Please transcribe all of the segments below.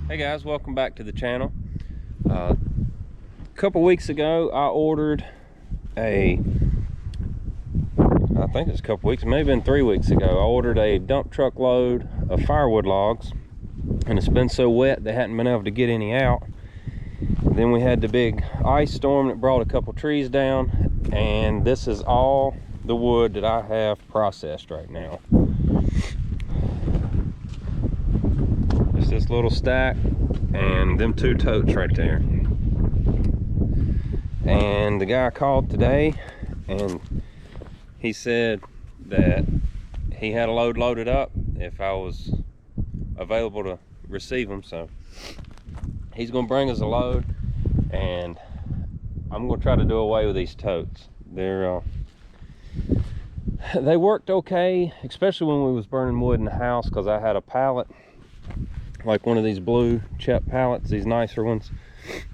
Hey guys, welcome back to the channel. A couple weeks ago I ordered I think it's a couple weeks, maybe been 3 weeks ago, I ordered a dump truck load of firewood logs, and it's been so wet they hadn't been able to get any out. Then we had the big ice storm that brought a couple trees down, and this is all the wood that I have processed right now. Just this little stack and them 2 totes right there. And the guy called today and he said that he had a load loaded up if I was available to receive them. So he's gonna bring us a load, and I'm gonna try to do away with these totes. They worked okay, especially when we was burning wood in the house, because I had a pallet, like one of these blue Chet pallets, these nicer ones.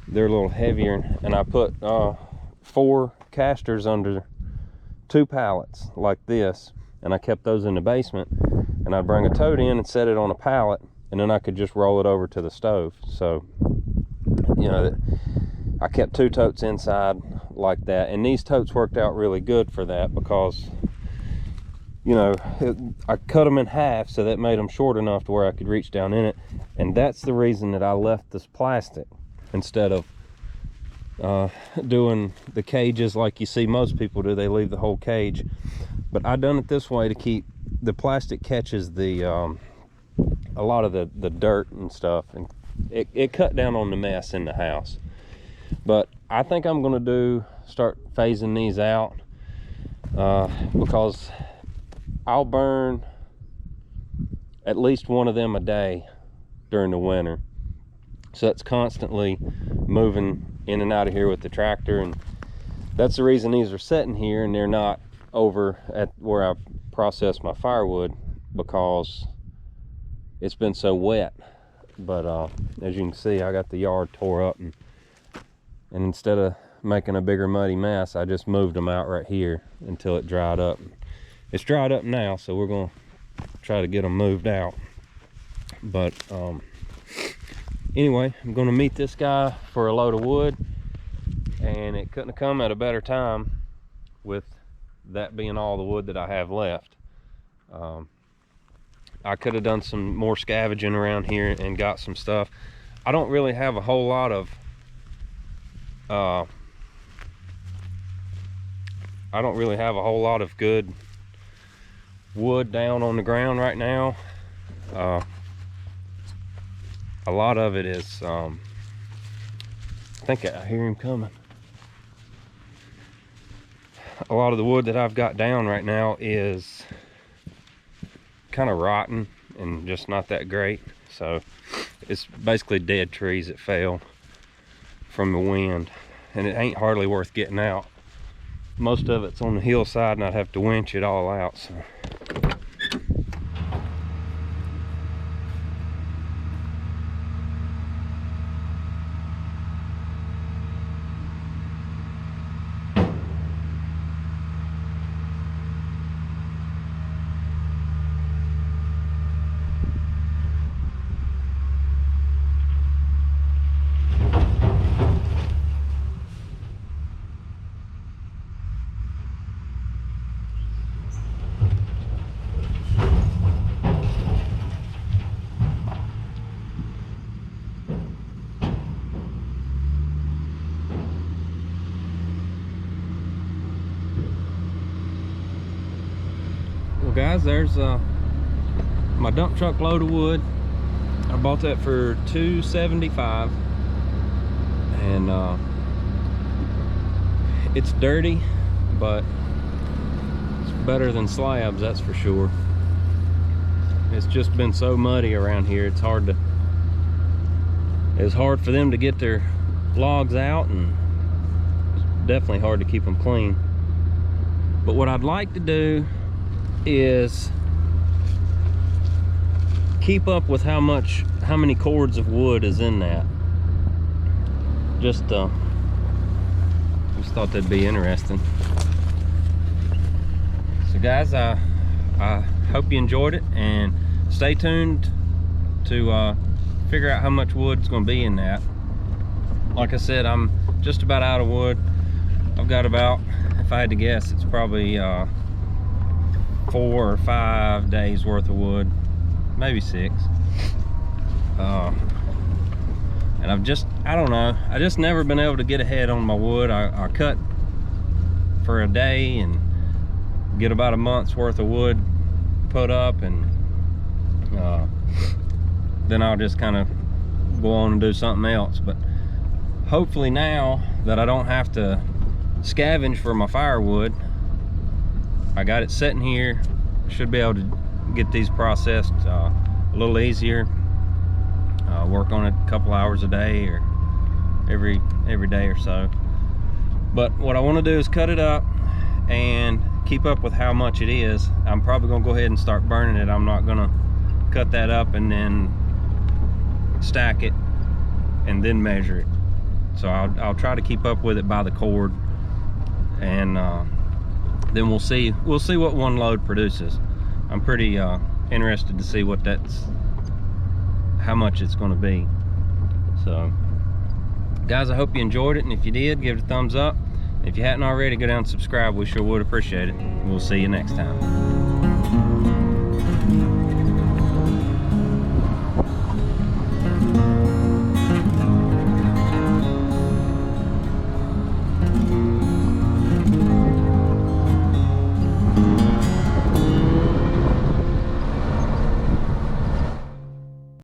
They're a little heavier, and I put 4 casters under 2 pallets like this, and I kept those in the basement, and I'd bring a tote in and set it on a pallet, and then I could just roll it over to the stove. So, you know, I kept 2 totes inside like that, and these totes worked out really good for that, because you know, I cut them in half so that made them short enough to where I could reach down in it. And that's the reason that I left this plastic instead of doing the cages like you see most people do. They leave the whole cage, but I done it this way to keep the plastic catches the a lot of the dirt and stuff, and it cut down on the mess in the house. But I think I'm gonna start phasing these out, because I'll burn at least one of them a day during the winter. So that's constantly moving in and out of here with the tractor, and that's the reason these are sitting here and they're not over at where I process my firewood, because it's been so wet. But as you can see, I got the yard tore up, and instead of making a bigger muddy mess, I just moved them out right here until it dried up. It's dried up now, so we're gonna try to get them moved out. But anyway, I'm gonna meet this guy for a load of wood, and it couldn't have come at a better time with that being all the wood that I have left. I could have done some more scavenging around here and got some stuff. I don't really have a whole lot of good wood down on the ground right now. A lot of it is I think I hear him coming. A lot of the wood that I've got down right now is kind of rotten and just not that great. So it's basically dead trees that fell from the wind, and it ain't hardly worth getting out. Most of it's on the hillside, and I'd have to winch it all out. So guys, there's my dump truck load of wood. I bought that for $2.75, and it's dirty, but it's better than slabs, that's for sure. It's just been so muddy around here, it's hard for them to get their logs out, and it's definitely hard to keep them clean. But what I'd like to do is keep up with how many cords of wood is in that. Just thought that'd be interesting. So guys, I hope you enjoyed it, and stay tuned to figure out how much wood's going to be in that. Like I said, I'm just about out of wood. I've got about, if I had to guess, it's probably 4 or 5 days worth of wood, maybe 6. And I don't know, I just never been able to get ahead on my wood. I cut for a day and get about a month's worth of wood put up, and then I'll just kind of go on and do something else. But hopefully now that I don't have to scavenge for my firewood, I got it sitting here, should be able to get these processed a little easier. Work on it a couple hours a day or every day or so. But what I want to do is cut it up and keep up with how much it is. I'm probably gonna go ahead and start burning it. I'm not gonna cut that up and then stack it and then measure it. So I'll try to keep up with it by the cord, and then we'll see what one load produces. I'm pretty interested to see how much it's going to be. So guys, I hope you enjoyed it, and if you did, give it a thumbs up. If you hadn't already, go down and subscribe. We sure would appreciate it. We'll see you next time.